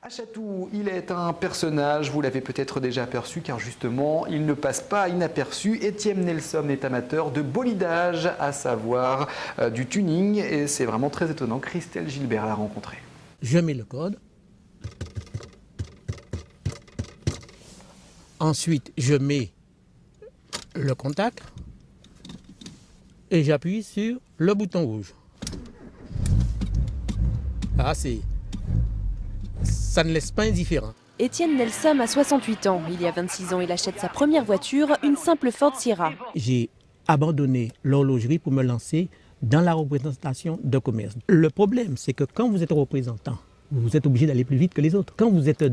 Achatou, il est un personnage, vous l'avez peut-être déjà aperçu car justement, il ne passe pas inaperçu. Étienne Nelson est amateur de bolidage, à savoir du tuning, et c'est vraiment très étonnant. Christelle Gilbert l'a rencontré. Je mets le code. Ensuite, je mets le contact et j'appuie sur le bouton rouge. Ah, ça ne laisse pas indifférent. Étienne Nelson a 68 ans. Il y a 26 ans, il achète sa première voiture, une simple Ford Sierra. J'ai abandonné l'horlogerie pour me lancer dans la représentation de commerce. Le problème, c'est que quand vous êtes représentant, vous êtes obligé d'aller plus vite que les autres. Quand vous êtes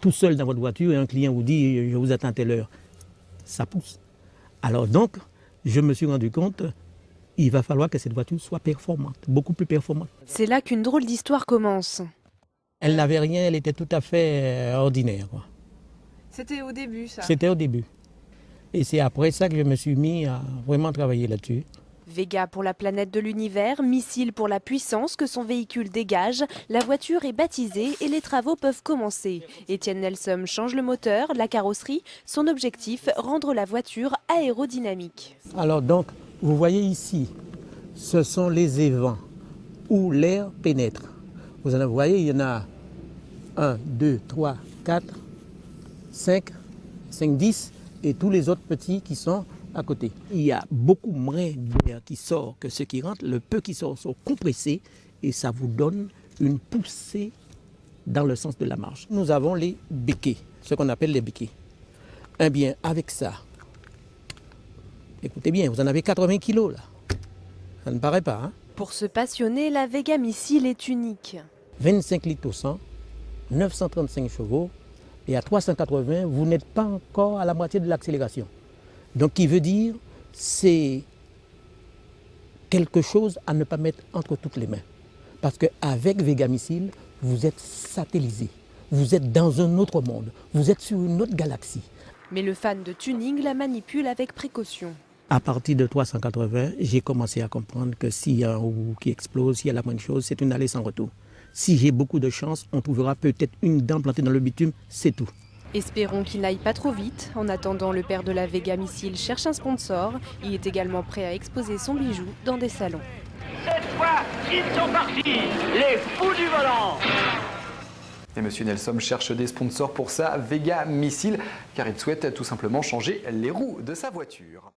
tout seul dans votre voiture et un client vous dit « je vous attends à telle heure », ça pousse. Alors donc, je me suis rendu compte il va falloir que cette voiture soit performante, beaucoup plus performante. C'est là qu'une drôle d'histoire commence. Elle n'avait rien, elle était tout à fait ordinaire. C'était au début, ça? C'était au début. Et c'est après ça que je me suis mis à vraiment travailler là-dessus. Vega pour la planète de l'univers, missile pour la puissance que son véhicule dégage. La voiture est baptisée et les travaux peuvent commencer. Étienne Nelson change le moteur, la carrosserie. Son objectif, rendre la voiture aérodynamique. Alors donc, vous voyez ici, ce sont les évents où l'air pénètre. Vous voyez, il y en a 1, 2, 3, 4, 5, 10 et tous les autres petits qui sont à côté. Il y a beaucoup moins d'air qui sort que ce qui rentre. Le peu qui sort sont compressés et ça vous donne une poussée dans le sens de la marche. Nous avons les béquets, ce qu'on appelle les béquets. Eh bien, avec ça, écoutez bien, vous en avez 80 kilos là. Ça ne paraît pas, hein? Pour se passionner, la Vega Missile est unique. 25 litres au 100, 935 chevaux et à 380, vous n'êtes pas encore à la moitié de l'accélération. Donc, qui veut dire, c'est quelque chose à ne pas mettre entre toutes les mains. Parce qu'avec Vega Missile, vous êtes satellisé, vous êtes dans un autre monde, vous êtes sur une autre galaxie. Mais le fan de tuning la manipule avec précaution. À partir de 380, j'ai commencé à comprendre que s'il y a un roue qui explose, s'il y a la moindre chose, c'est une allée sans retour. Si j'ai beaucoup de chance, on trouvera peut-être une dent plantée dans le bitume, c'est tout. Espérons qu'il n'aille pas trop vite. En attendant, le père de la Vega Missile cherche un sponsor. Il est également prêt à exposer son bijou dans des salons. Cette fois, ils sont partis, les fous du volant. Et M. Nelson cherche des sponsors pour sa Vega Missile, car il souhaite tout simplement changer les roues de sa voiture.